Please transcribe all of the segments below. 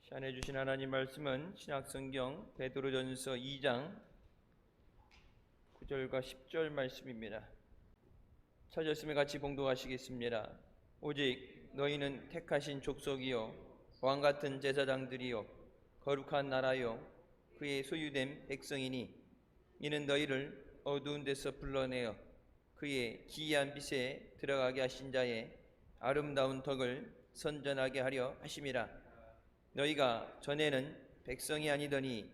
시안해 주신 하나님 말씀은 신약성경 베드로전서 2장 9절과 10절 말씀입니다. 찾았으면 같이 봉독하시겠습니다. 오직 너희는 택하신 족속이요 왕같은 제사장들이요 거룩한 나라요 그의 소유된 백성이니 이는 너희를 어두운 데서 불러내어 그의 기이한 빛에 들어가게 하신 자의 아름다운 덕을 선전하게 하려 하심이라. 너희가 전에는 백성이 아니더니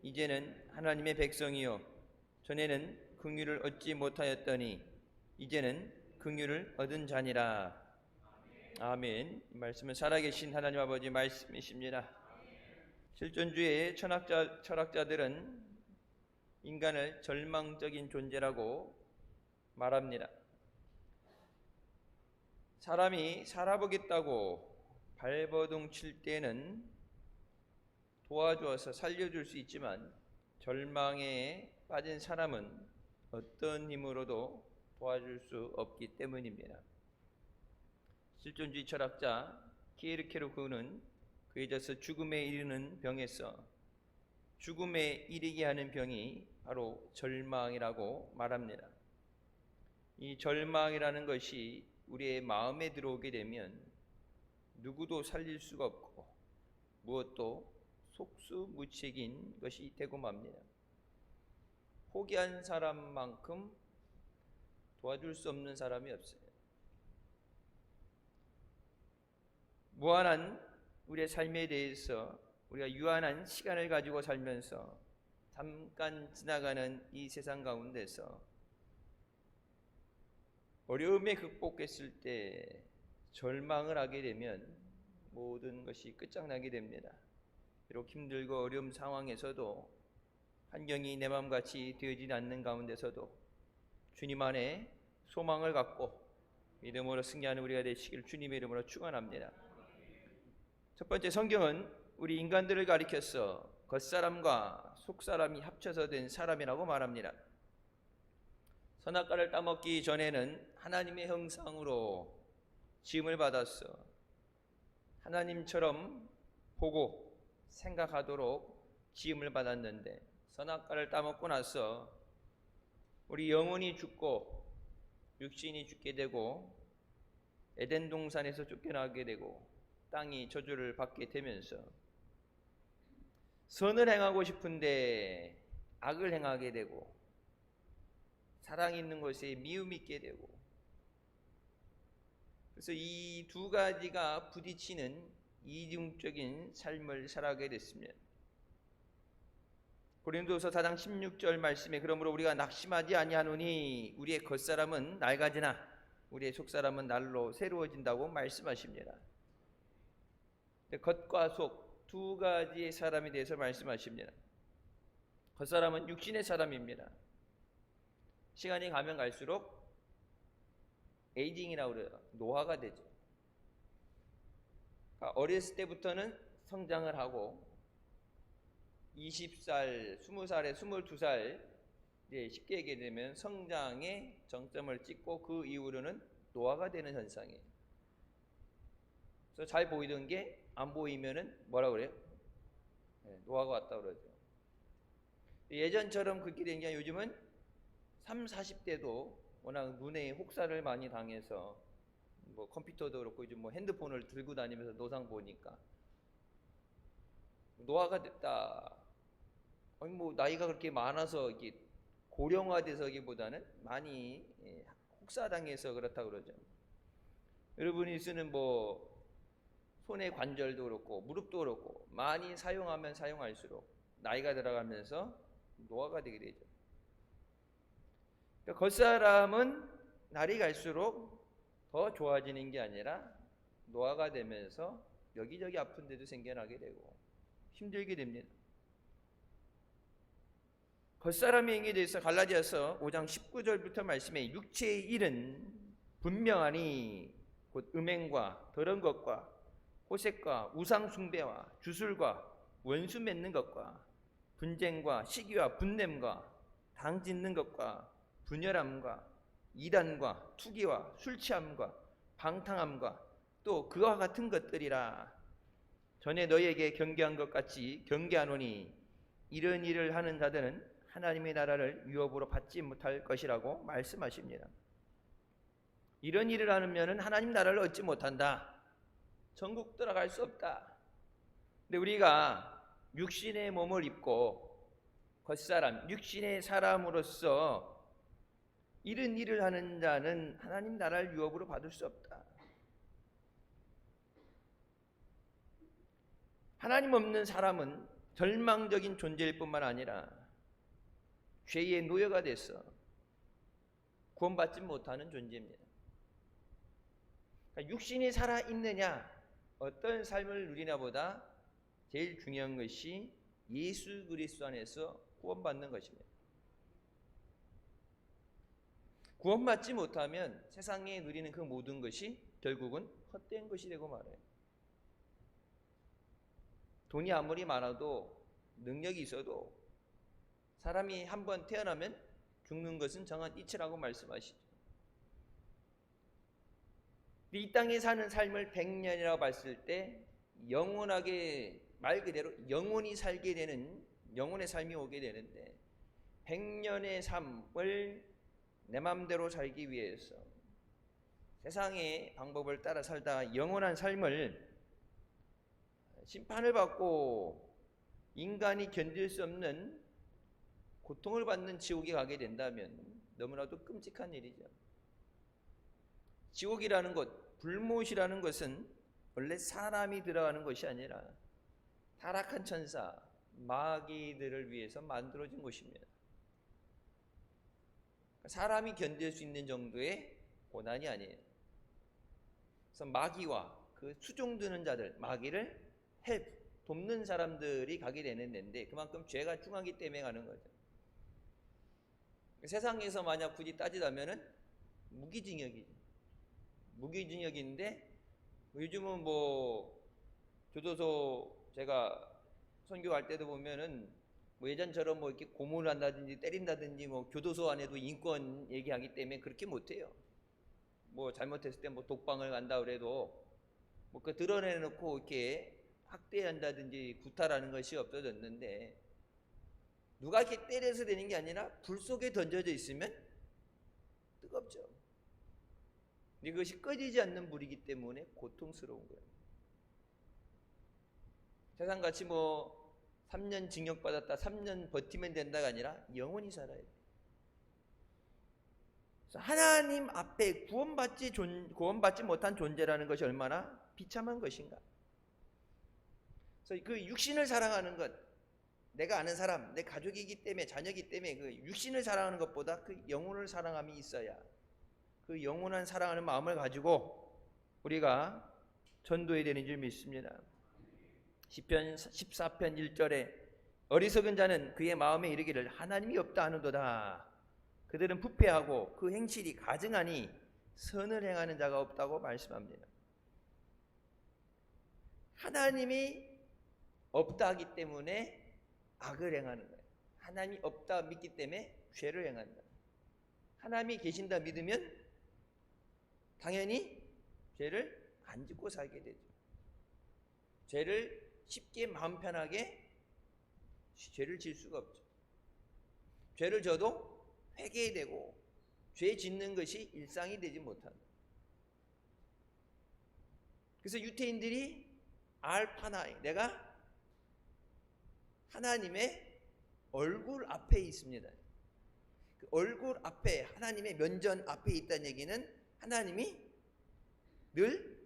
이제는 하나님의 백성이요 전에는 긍휼을 얻지 못하였더니 이제는 긍휼을 얻은 자니라. 아멘. 이 말씀은 살아계신 하나님 아버지 말씀이십니다. 실존주의 철학자들은 인간을 절망적인 존재라고 말합니다. 사람이 살아보겠다고 발버둥 칠 때는 도와주어서 살려줄 수 있지만 절망에 빠진 사람은 어떤 힘으로도 도와줄 수 없기 때문입니다. 실존주의 철학자 키에르케고르는 그에 져서 죽음에 이르는 병에서 죽음에 이르게 하는 병이 바로 절망이라고 말합니다. 이 절망이라는 것이 우리의 마음에 들어오게 되면 누구도 살릴 수가 없고 무엇도 속수무책인 것이 되고 맙니다. 포기한 사람만큼 도와줄 수 없는 사람이 없어요. 무한한 우리의 삶에 대해서 우리가 유한한 시간을 가지고 살면서 잠깐 지나가는 이 세상 가운데서 어려움에 극복했을 때 절망을 하게 되면 모든 것이 끝장나게 됩니다. 비록 힘들고 어려운 상황에서도 환경이 내 마음같이 되어지지 않는 가운데서도 주님 안에 소망을 갖고 믿음으로 승리하는 우리가 되시길 주님의 이름으로 축원합니다. 첫 번째, 성경은 우리 인간들을 가리켜서 겉사람과 속사람이 합쳐서 된 사람이라고 말합니다. 선악과를 따먹기 전에는 하나님의 형상으로 지음을 받았어 하나님처럼 보고 생각하도록 지음을 받았는데 선악과를 따먹고 나서 우리 영혼이 죽고 육신이 죽게 되고 에덴 동산에서 쫓겨나게 되고 땅이 저주를 받게 되면서 선을 행하고 싶은데 악을 행하게 되고 사랑이 있는 곳에 미움이 있게 되고, 그래서 이 두 가지가 부딪히는 이중적인 삶을 살아가게 됐습니다. 고린도서 4장 16절 말씀에 그러므로 우리가 낙심하지 아니하노니 우리의 겉사람은 낡아지나 우리의 속사람은 날로 새로워진다고 말씀하십니다. 겉과 속 두 가지의 사람에 대해서 말씀하십니다. 겉사람은 육신의 사람입니다. 시간이 가면 갈수록 에이징이라고 그래요. 노화가 되죠. 그러니까 어렸을 때부터는 성장을 하고 20살, 20살에 22살 쉽게 얘기해 되면 성장의 정점을 찍고 그 이후로는 노화가 되는 현상이에요. 그래서 잘 보이던 게 안 보이면은 뭐라 그래요? 노화가 왔다 그러죠. 예전처럼 그렇게 된 게 아니라 요즘은 30, 40대도 워낙 눈에 혹사를 많이 당해서 뭐 컴퓨터도 그렇고 요즘 뭐 핸드폰을 들고 다니면서 노상 보니까 노화가 됐다. 아니 뭐 나이가 그렇게 많아서 이게 고령화돼서기보다는 많이 혹사당해서 그렇다 그러죠. 여러분이 쓰는 뭐 손의 관절도 그렇고 무릎도 그렇고 많이 사용하면 사용할수록 나이가 들어가면서 노화가 되게 되죠. 그러니까 겉사람은 날이 갈수록 더 좋아지는 게 아니라 노화가 되면서 여기저기 아픈 데도 생겨나게 되고 힘들게 됩니다. 겉사람의 행위에 대해서 갈라디아서 5장 19절부터 말씀에 육체의 일은 분명하니 곧 음행과 더러운 것과 호색과 우상 숭배와 주술과 원수 맺는 것과 분쟁과 시기와 분냄과 당 짓는 것과 분열함과 이단과 투기와 술 취함과 방탕함과 또 그와 같은 것들이라. 전에 너희에게 경계한 것 같이 경계하노니 이런 일을 하는 자들은 하나님의 나라를 유업으로 받지 못할 것이라고 말씀하십니다. 이런 일을 하면은 하나님 나라를 얻지 못한다. 천국 들어갈 수 없다. 근데 우리가 육신의 몸을 입고 겉사람, 육신의 사람으로서 이런 일을 하는 자는 하나님 나라를 유업으로 받을 수 없다. 하나님 없는 사람은 절망적인 존재일 뿐만 아니라 죄의 노예가 돼서 구원받지 못하는 존재입니다. 그러니까 육신이 살아있느냐, 어떤 삶을 누리냐 보다 제일 중요한 것이 예수 그리스도 안에서 구원받는 것입니다. 구원받지 못하면 세상에 누리는 그 모든 것이 결국은 헛된 것이 되고 말아요. 돈이 아무리 많아도 능력이 있어도 사람이 한번 태어나면 죽는 것은 정한 이치라고 말씀하시죠. 이 땅에 사는 삶을 100년이라고 봤을 때 영원하게 말 그대로 영원히 살게 되는 영혼의 삶이 오게 되는데 100년의 삶을 내 마음대로 살기 위해서 세상의 방법을 따라 살다 영원한 삶을 심판을 받고 인간이 견딜 수 없는 고통을 받는 지옥에 가게 된다면 너무나도 끔찍한 일이죠. 지옥이라는 것, 불못이라는 것은 원래 사람이 들어가는 것이 아니라 타락한 천사, 마귀들을 위해서 만들어진 곳입니다. 사람이 견딜 수 있는 정도의 고난이 아니에요. 그래서 마귀와 그 수종드는 자들, 마귀를 돕는 사람들이 가게 되는 데인데 그만큼 죄가 중하기 때문에 가는 거죠. 세상에서 만약 굳이 따지자면은 무기징역이죠. 무기징역인데 요즘은 뭐 교도소 제가 선교할 때도 보면은 뭐 예전처럼 뭐 이렇게 고문을 한다든지 때린다든지 뭐 교도소 안에도 인권 얘기하기 때문에 그렇게 못해요. 뭐 잘못했을 때 뭐 독방을 간다 그래도 뭐 그 드러내놓고 이렇게 학대한다든지 구타라는 것이 없어졌는데 누가 이렇게 때려서 되는 게 아니라 불 속에 던져져 있으면 뜨겁죠. 근데 그것이 꺼지지 않는 불이기 때문에 고통스러운 거예요. 세상같이 뭐 3년 징역받았다 3년 버티면 된다가 아니라 영원히 살아야 돼요. 하나님 앞에 구원받지 못한 존재라는 것이 얼마나 비참한 것인가. 그래서 그 육신을 사랑하는 것, 내가 아는 사람, 내 가족이기 때문에 자녀이기 때문에 그 육신을 사랑하는 것보다 그 영혼을 사랑함이 있어야 그 영원한 사랑하는 마음을 가지고 우리가 전도해야 되는 줄 믿습니다. 시편 14편 1절에 어리석은 자는 그의 마음에 이르기를 하나님이 없다 하는도다. 그들은 부패하고 그 행실이 가증하니 선을 행하는 자가 없다고 말씀합니다. 하나님이 없다 하기 때문에 악을 행하는 거예요. 하나님이 없다 믿기 때문에 죄를 행한다. 하나님이 계신다 믿으면 당연히 죄를 안 짓고 살게 되죠. 죄를 쉽게 마음 편하게 죄를 질 수가 없죠. 죄를 져도 회개되고 죄 짓는 것이 일상이 되지 못한다. 그래서 유태인들이 알파나이, 내가 하나님의 얼굴 앞에 있습니다. 그 얼굴 앞에 하나님의 면전 앞에 있다는 얘기는 하나님이 늘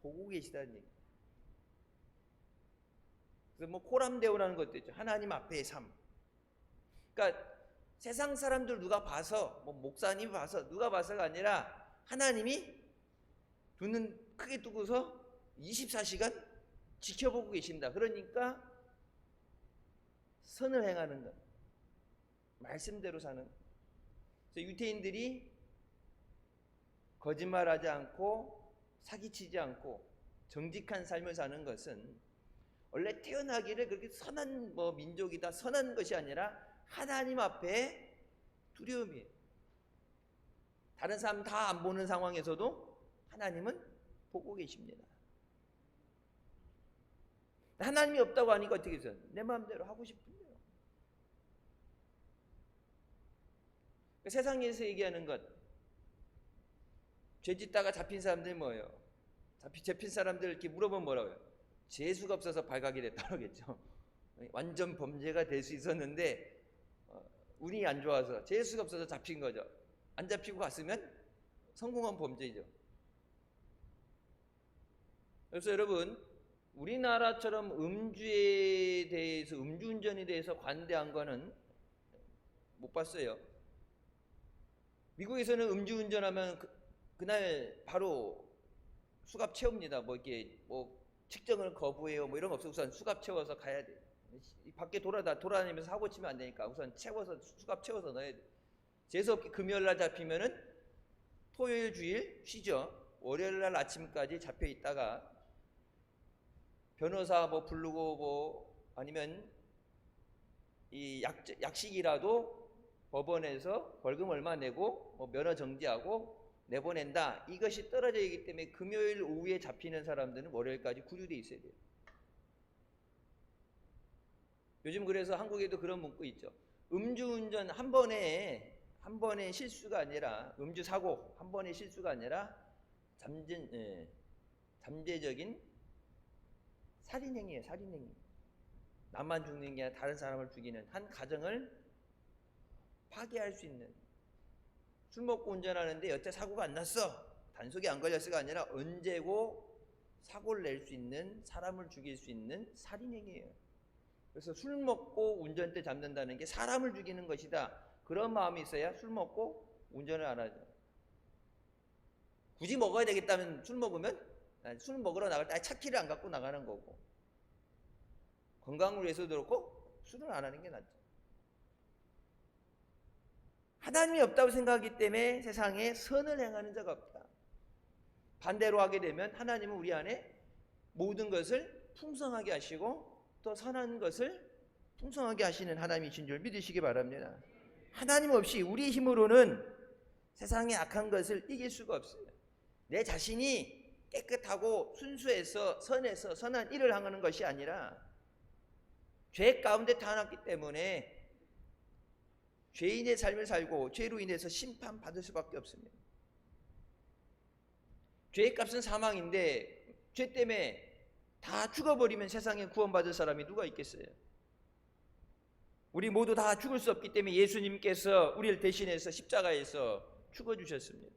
보고 계시다는 얘기. 그래서 뭐 코람데오라는 것도 있죠. 하나님 앞에의 삶. 그러니까 세상 사람들 누가 봐서 뭐 목사님이 봐서 누가 봐서가 아니라 하나님이 두 눈 크게 뜨고서 24시간 지켜보고 계신다. 그러니까 선을 행하는 것, 말씀대로 사는 것. 그래서 유태인들이 거짓말하지 않고 사기치지 않고 정직한 삶을 사는 것은 원래 태어나기를 그렇게 선한 뭐 민족이다 선한 것이 아니라 하나님 앞에 두려움이에요. 다른 사람 다 안 보는 상황에서도 하나님은 보고 계십니다. 하나님이 없다고 하니까 어떻게 해서 내 마음대로 하고 싶은데요. 세상에서 얘기하는 것, 죄 짓다가 잡힌 사람들이 뭐예요? 잡힌 사람들 이렇게 물어보면 뭐라고요? 재수가 없어서 발각이 됐다 그러겠죠. 완전 범죄가 될 수 있었는데 운이 안 좋아서 재수가 없어서 잡힌 거죠. 안 잡히고 갔으면 성공한 범죄죠. 그래서 여러분, 우리나라처럼 음주에 대해서, 음주운전에 대해서 관대한 거는 못 봤어요. 미국에서는 음주운전하면 그날 바로 수갑 채웁니다. 뭐 이렇게 뭐 측정을 거부해요. 뭐 이런 거 없어. 우선 수갑 채워서 가야 돼. 밖에 돌아다니면서 사고 치면 안 되니까 우선 수갑 채워서 넣어야 돼. 재수없게 금요일 날 잡히면은 토요일 주일 쉬죠. 월요일 날 아침까지 잡혀 있다가 변호사 뭐 부르고 뭐 아니면 이 약식이라도 법원에서 벌금 얼마 내고 뭐 면허 정지하고 내보낸다. 이것이 떨어져 있기 때문에 금요일 오후에 잡히는 사람들은 월요일까지 구류돼 있어야 돼요. 요즘 그래서 한국에도 그런 문구 있죠. 음주운전 한 번에 실수가 아니라, 음주 사고 한 번의 실수가 아니라 잠재적인 살인행위예요. 살인행위. 나만 죽는 게 아니라 다른 사람을 죽이는, 한 가정을 파괴할 수 있는. 술 먹고 운전하는데 여태 사고가 안 났어, 단속이 안 걸렸어가 아니라 언제고 사고를 낼 수 있는, 사람을 죽일 수 있는 살인행위예요. 그래서 술 먹고 운전대 잡는다는 게 사람을 죽이는 것이다, 그런 마음이 있어야 술 먹고 운전을 안 하죠. 굳이 먹어야 되겠다면 술 먹으러 나갈 때 차 키를 안 갖고 나가는 거고, 건강을 위해서도 그렇고 술을 안 하는 게 낫죠. 하나님이 없다고 생각하기 때문에 세상에 선을 행하는 자가 없다. 반대로 하게 되면 하나님은 우리 안에 모든 것을 풍성하게 하시고 또 선한 것을 풍성하게 하시는 하나님이신 줄 믿으시기 바랍니다. 하나님 없이 우리 힘으로는 세상의 악한 것을 이길 수가 없어요. 내 자신이 깨끗하고 순수해서 선해서 선한 일을 하는 것이 아니라 죄 가운데 태어났기 때문에 죄인의 삶을 살고 죄로 인해서 심판받을 수밖에 없습니다. 죄의 값은 사망인데 죄 때문에 다 죽어버리면 세상에 구원받을 사람이 누가 있겠어요? 우리 모두 다 죽을 수 없기 때문에 예수님께서 우리를 대신해서 십자가에서 죽어주셨습니다.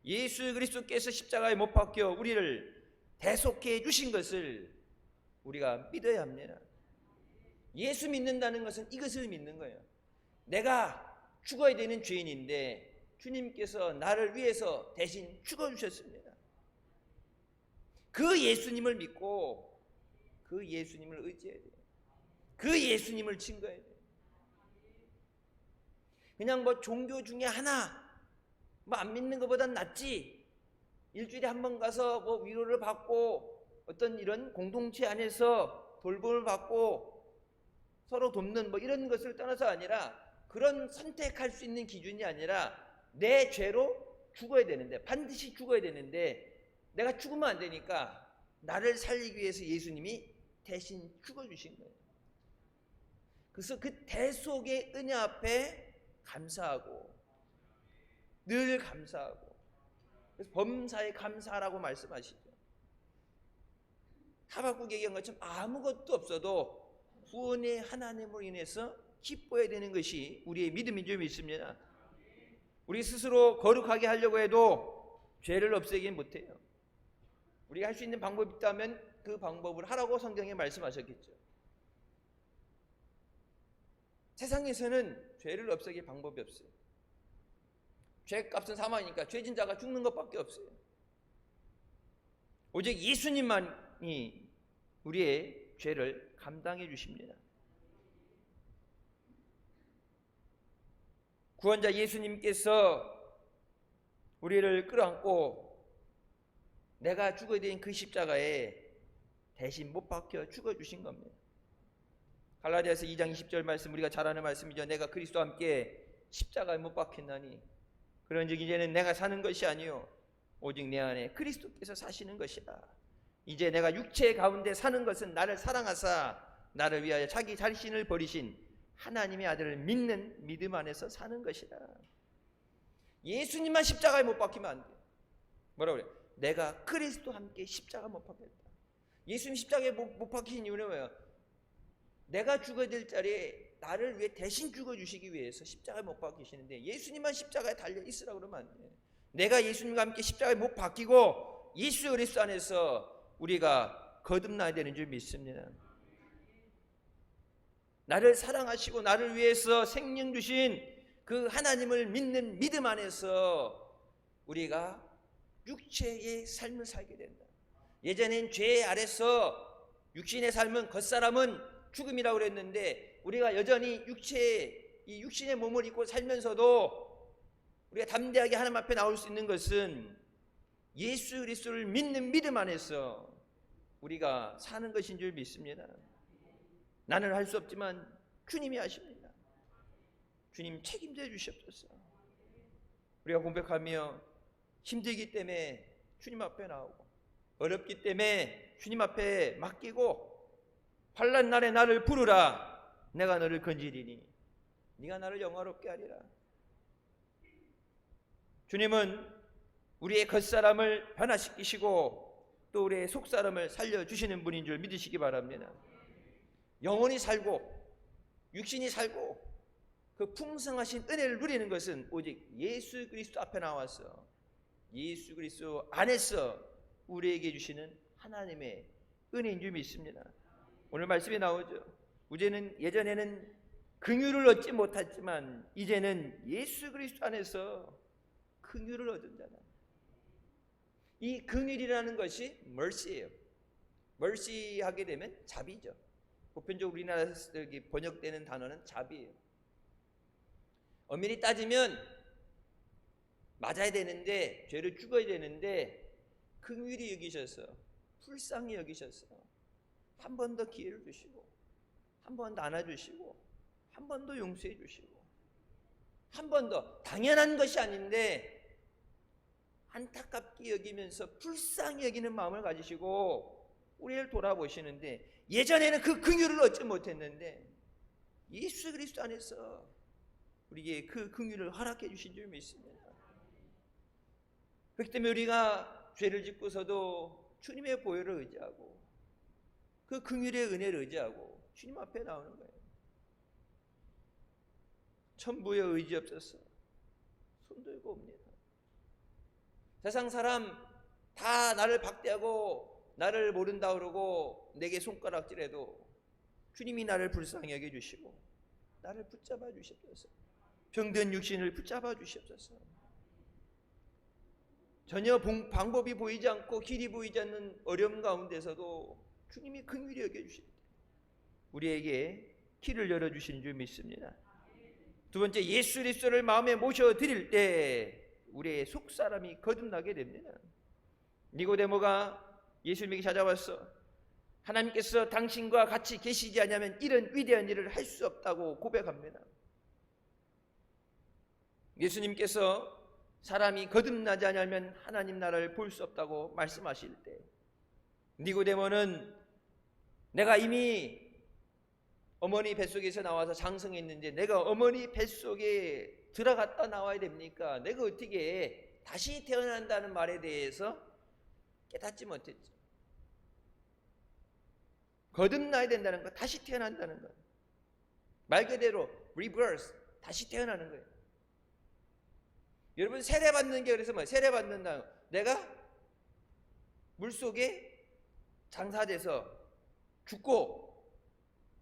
예수 그리스도께서 십자가에 못 박혀 우리를 대속해 주신 것을 우리가 믿어야 합니다. 예수 믿는다는 것은 이것을 믿는 거예요. 내가 죽어야 되는 죄인인데 주님께서 나를 위해서 대신 죽어주셨습니다. 그 예수님을 믿고 그 예수님을 의지해야 돼요. 그 예수님을 증거해야 돼요. 그냥 뭐 종교 중에 하나 뭐 안 믿는 것보단 낫지, 일주일에 한 번 가서 뭐 위로를 받고 어떤 이런 공동체 안에서 돌봄을 받고 서로 돕는 뭐 이런 것을 떠나서 아니라, 그런 선택할 수 있는 기준이 아니라 내 죄로 죽어야 되는데, 반드시 죽어야 되는데 내가 죽으면 안 되니까 나를 살리기 위해서 예수님이 대신 죽어주신 거예요. 그래서 그 대속의 은혜 앞에 감사하고 늘 감사하고, 그래서 범사에 감사라고 말씀하시죠. 하박국 얘기한 것처럼 아무것도 없어도 구원의 하나님으로 인해서 기뻐해야 되는 것이 우리의 믿음인 줄 믿습니다. 우리 스스로 거룩하게 하려고 해도 죄를 없애긴 못해요. 우리가 할 수 있는 방법이 있다면 그 방법을 하라고 성경에 말씀하셨겠죠. 세상에서는 죄를 없애길 방법이 없어요. 죄값은 사망이니까 죄진 자가 죽는 것밖에 없어요. 오직 예수님만이 우리의 죄를 감당해 주십니다. 구원자 예수님께서 우리를 끌어안고 내가 죽어야 되는 그 십자가에 대신 못 박혀 죽어주신 겁니다. 갈라디아서 2장 20절 말씀, 우리가 잘 아는 말씀이죠. 내가 그리스도와 함께 십자가에 못 박혔나니 그런즉 이제는 내가 사는 것이 아니요 오직 내 안에 그리스도께서 사시는 것이다. 이제 내가 육체 가운데 사는 것은 나를 사랑하사 나를 위하여 자기 자신을 버리신 하나님의 아들을 믿는 믿음 안에서 사는 것이다. 예수님만 십자가에 못 박히면 안 돼. 뭐라고 그래? 내가 그리스도와 함께 십자가 못 박혔다. 예수님 십자가에 못 박힌 이유는 뭐예요? 내가 죽어야 될 자리에 나를 위해 대신 죽어주시기 위해서 십자가에 못 박히시는데 예수님만 십자가에 달려 있으라고 그러면 안 돼. 내가 예수님과 함께 십자가에 못 박히고 예수 그리스도 안에서 우리가 거듭나야 되는 줄 믿습니다. 나를 사랑하시고 나를 위해서 생명 주신 그 하나님을 믿는 믿음 안에서 우리가 육체의 삶을 살게 된다. 예전엔 죄 아래서 육신의 삶은 겉사람은 죽음이라고 그랬는데 우리가 여전히 이 육신의 몸을 입고 살면서도 우리가 담대하게 하나님 앞에 나올 수 있는 것은 예수 그리스도를 믿는 믿음 안에서 우리가 사는 것인 줄 믿습니다. 나는 할 수 없지만 주님이 하십니다. 주님 책임져 주시옵소서. 우리가 공백하며 힘들기 때문에 주님 앞에 나오고 어렵기 때문에 주님 앞에 맡기고 환난 날에 나를 부르라 내가 너를 건지리니 네가 나를 영화롭게 하리라. 주님은 우리의 겉사람을 변화시키시고 또 우리의 속사람을 살려주시는 분인 줄 믿으시기 바랍니다. 영혼이 살고 육신이 살고 그 풍성하신 은혜를 누리는 것은 오직 예수 그리스도 앞에 나와서 예수 그리스도 안에서 우리에게 주시는 하나님의 은혜인 줄 믿습니다. 오늘 말씀에 나오죠. 예전에는 긍휼을 얻지 못했지만 이제는 예수 그리스도 안에서 긍휼을 얻은 자다. 이 긍휼이라는 것이 mercy예요. mercy 하게 되면 자비죠. 보편적으로 우리나라에서 번역되는 단어는 자비예요. 엄밀히 따지면 맞아야 되는데 죄를 죽어야 되는데 긍휼히 여기셔서 불쌍히 여기셔서 한 번 더 기회를 주시고 한 번 더 안아주시고 한 번 더 용서해 주시고 한 번 더 당연한 것이 아닌데 안타깝게 여기면서 불쌍히 여기는 마음을 가지시고 우리를 돌아보시는데 예전에는 그 긍휼을 얻지 못했는데 예수 그리스도 안에서 우리에게 그 긍휼을 허락해 주신 줄 믿습니다. 그렇기 때문에 우리가 죄를 짓고서도 주님의 보혈을 의지하고 그 긍휼의 은혜를 의지하고 주님 앞에 나오는 거예요. 천부의 의지 없어서 손 들고 옵니다. 세상 사람 다 나를 박대하고 나를 모른다 그러고 내게 손가락질해도 주님이 나를 불쌍히 여겨주시고 나를 붙잡아 주시옵소서. 병든 육신을 붙잡아 주시옵소서. 전혀 방법이 보이지 않고 길이 보이지 않는 어려움 가운데서도 주님이 긍휼히 여겨주십니다. 우리에게 길을 열어주시는 줄 믿습니다. 두 번째, 예수 그리스도를 마음에 모셔드릴 때 우리의 속사람이 거듭나게 됩니다. 니고데모가 예수님에게 찾아와서 하나님께서 당신과 같이 계시지 않으면 이런 위대한 일을 할 수 없다고 고백합니다. 예수님께서 사람이 거듭나지 않으면 하나님 나라를 볼 수 없다고 말씀하실 때 니고데모는 내가 이미 어머니 뱃속에서 나와서 장성했는데 내가 어머니 뱃속에 들어갔다 나와야 됩니까? 내가 어떻게 다시 태어난다는 말에 대해서 깨닫지 못했죠. 거듭나야 된다는 것, 다시 태어난다는 것, 말 그대로 reverse, 다시 태어나는 거예요. 여러분 세례받는 게 그래서 뭐예요? 세례받는다, 내가 물속에 장사돼서 죽고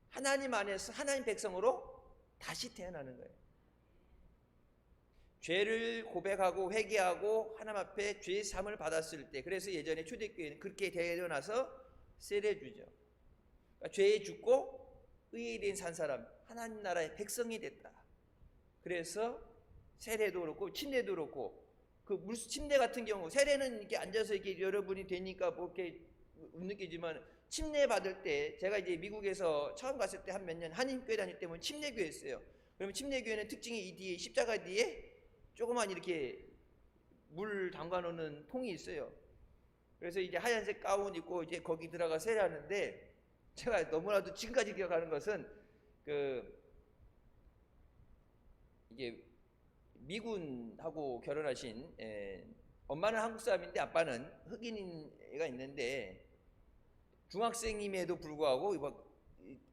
하나님 안에서 하나님 백성으로 다시 태어나는 거예요. 죄를 고백하고 회개하고 하나님 앞에 죄 사함을 받았을 때, 그래서 예전에 초대교회는 그렇게 태어나서 세례 주죠. 그러니까 죄에 죽고 의에 대한 산 사람, 하나님 나라의 백성이 됐다. 그래서 세례도 그렇고 침례도 그렇고, 그 침례 같은 경우 세례는 이렇게 앉아서 이렇게 여러분이 되니까 뭐 이렇게 못 느끼지만, 침례 받을 때 제가 이제 미국에서 처음 갔을 때 한 몇 년 한인교회 다닐 때면 침례교회였어요. 그러면 침례교회는 특징이 이 뒤에 십자가 뒤에 조그만 이렇게 물 담가 놓는 통이 있어요. 그래서 이제 하얀색 가운 입고 이제 거기 들어가 세례하는데, 제가 너무나도 지금까지 기억하는 것은 이게 미군하고 결혼하신 엄마는 한국 사람인데 아빠는 흑인이가 있는데, 중학생임에도 불구하고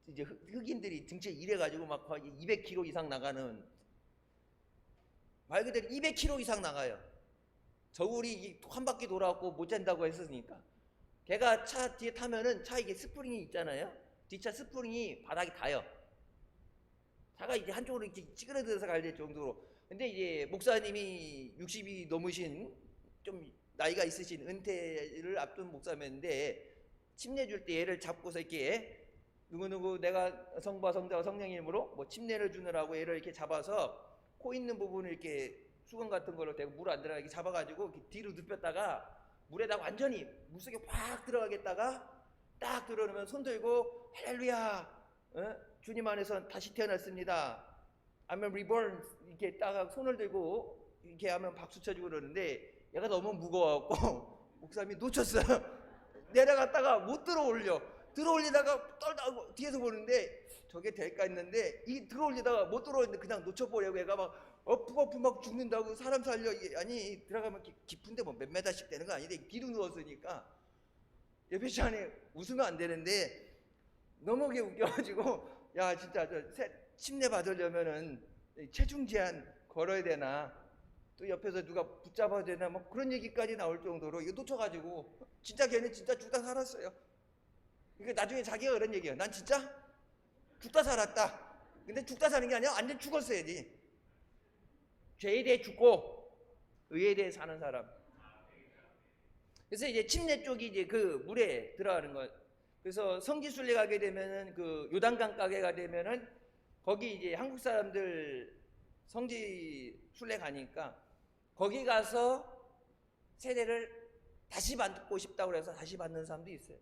이제 흑인들이 등치에 이래가지고 막 거의 200kg 이상 나가는, 말 그대로 200kg 이상 나가요. 저울이 한 바퀴 돌아왔고 못 잔다고 했으니까. 걔가 차 뒤에 타면은 차 이게 스프링이 있잖아요. 뒷차 스프링이 바닥에 닿아요. 차가 이제 한쪽으로 이렇게 찌그러들어서 가야 될 정도로. 근데 이제 목사님이 60이 넘으신 좀 나이가 있으신 은퇴를 앞둔 목사님인데, 침례 줄 때 얘를 잡고서 이렇게 누구누구 내가 성부와 성자와 성령 이름으로 뭐 침례를 주느라고 얘를 이렇게 잡아서 코 있는 부분을 이렇게 수건 같은 걸로 대고 물 안 들어가게 잡아가지고 이렇게 뒤로 눕혔다가 물에다 완전히 물속에 확 들어가겠다가 딱 들어오면 손 들고 할렐루야, 주님 안에서 다시 태어났습니다, I'm reborn, 이렇게 딱 손을 들고 이렇게 하면 박수 쳐주고 그러는데, 얘가 너무 무거워갖고 목사님이 놓쳤어요. 내려갔다가 못 들어올리다가 떨다가 뒤에서 보는데 저게 될까 했는데, 이 들어올리다가 못 들어오는데 그냥 놓쳐버려고 얘가 막 엎어엎어 막 죽는다고, 사람 살려. 아니 들어가면 깊은데 뭐 몇 메다씩 되는 거 아닌데 뒤로 누웠으니까 옆에 시간에 웃으면 안 되는데 너무 웃겨가지고, 야 진짜 저 침례 받으려면은 체중 제한 걸어야 되나, 또 옆에서 누가 붙잡아야 되나, 뭐 그런 얘기까지 나올 정도로 이거 놓쳐가지고 진짜 걔는 진짜 죽다 살았어요. 그러니까 나중에 자기가 그런 얘기예요. 난 진짜 죽다 살았다. 근데 죽다 사는 게 아니라 완전 죽었어야지. 죄에 대해 죽고 의에 대해 사는 사람. 그래서 이제 침례 쪽이 이제 그 물에 들어가는 것. 그래서 성지순례 가게 되면은 그 요단강 가게 가게 되면은 거기 이제 한국 사람들 성지순례 가니까 거기 가서 세례를 다시 받고 싶다고 해서 다시 받는 사람도 있어요.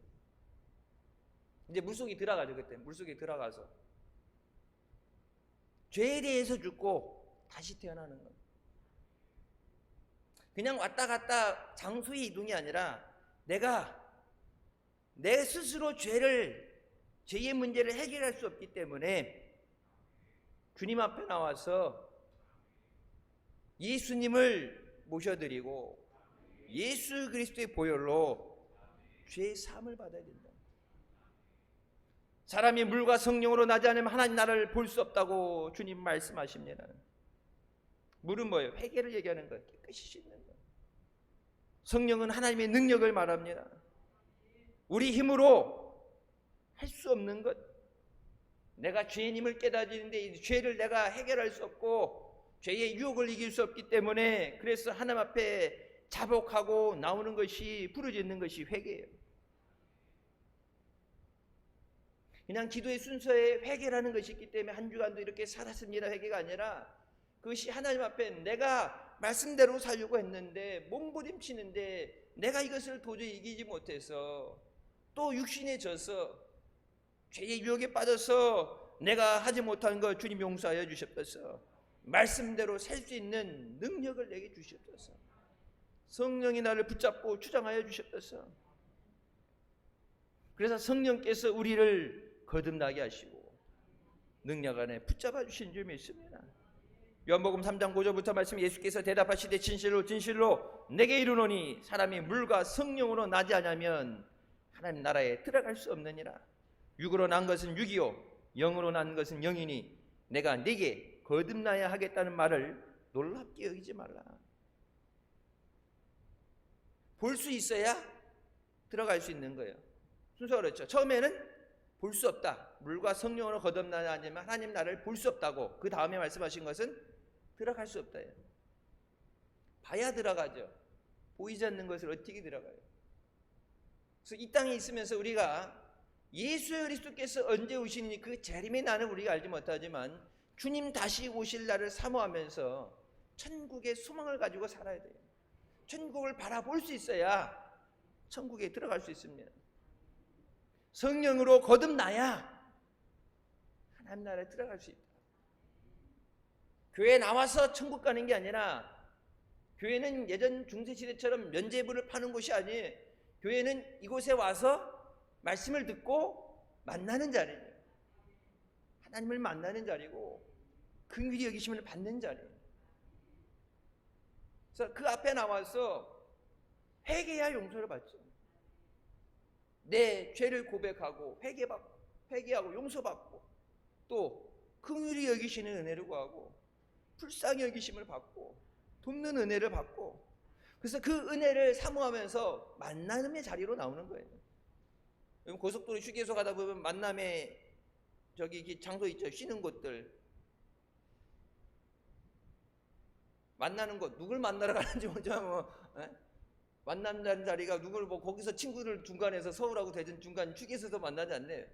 이제 물속에 들어가죠. 그때 물속에 들어가서 죄에 대해서 죽고 다시 태어나는 거예요. 그냥 왔다 갔다 장소의 이동이 아니라 내 스스로 죄의 문제를 해결할 수 없기 때문에 주님 앞에 나와서 예수님을 모셔드리고 예수 그리스도의 보혈로 죄의 사함을 받아야 된다. 사람이 물과 성령으로 나지 않으면 하나님 나라를 볼 수 없다고 주님 말씀하십니다. 물은 뭐예요? 회개를 얘기하는 거예요. 깨끗이 씻는 거예요. 성령은 하나님의 능력을 말합니다. 우리 힘으로 할 수 없는 것, 내가 죄인임을 깨닫는데 이 죄를 내가 해결할 수 없고 죄의 유혹을 이길 수 없기 때문에, 그래서 하나님 앞에 자복하고 나오는 것이, 부르짖는 것이 회개예요. 그냥 기도의 순서에 회개라는 것이 있기 때문에 한 주간도 이렇게 살았습니다 회개가 아니라, 그것이 하나님 앞에 내가 말씀대로 살려고 했는데 몸부림치는데 내가 이것을 도저히 이기지 못해서 또 육신에 져서 죄의 유혹에 빠져서 내가 하지 못한 것 주님 용서하여 주셨소서. 말씀대로 살 수 있는 능력을 내게 주셨소서. 성령이 나를 붙잡고 주장하여 주셨소서. 그래서 성령께서 우리를 거듭나게 하시고 능력 안에 붙잡아 주신 줄 믿습니다. 요한복음 3장 9절부터 말씀, 예수께서 대답하시되 진실로 진실로 내게 이르노니 사람이 물과 성령으로 나지 않으면 하나님 나라에 들어갈 수 없느니라. 육으로 난 것은 육이요 영으로 난 것은 영이니 내가 네게 거듭나야 하겠다는 말을 놀랍게 여기지 말라. 볼 수 있어야 들어갈 수 있는 거예요. 순서가 그렇죠. 처음에는 볼 수 없다. 물과 성령으로 거듭나야 하지만 하나님 나라를 볼 수 없다고. 그 다음에 말씀하신 것은 들어갈 수 없다. 봐야 들어가죠. 보이지 않는 것을 어떻게 들어가요? 그래서 이 땅에 있으면서 우리가 예수 그리스도께서 언제 오시니 그 재림의 날은 우리가 알지 못하지만 주님 다시 오실 날을 사모하면서 천국의 소망을 가지고 살아야 돼요. 천국을 바라볼 수 있어야 천국에 들어갈 수 있습니다. 성령으로 거듭나야 하나님 나라에 들어갈 수 있다. 교회에 나와서 천국 가는 게 아니라, 교회는 예전 중세시대처럼 면제부를 파는 곳이 아니에요. 교회는 이곳에 와서 말씀을 듣고 만나는 자리예요. 하나님을 만나는 자리고 긍휼히 여기심을 받는 자리예요. 그래서 그 앞에 나와서 회개해야 용서를 받죠. 내 죄를 고백하고 회개하고 용서받고 또 긍휼히 여기시는 은혜를 구하고 불쌍히 여기심을 받고 돕는 은혜를 받고, 그래서 그 은혜를 사모하면서 만남의 자리로 나오는 거예요. 고속도로 휴게소 가다 보면 만남의 저기 장소 있죠. 쉬는 곳들. 만나는 곳, 누굴 만나러 가는지 먼저 만난다는 자리가 누굴 거기서 친구를 중간에서 서울하고 대전 중간 휴게소에서 만나지 않네요.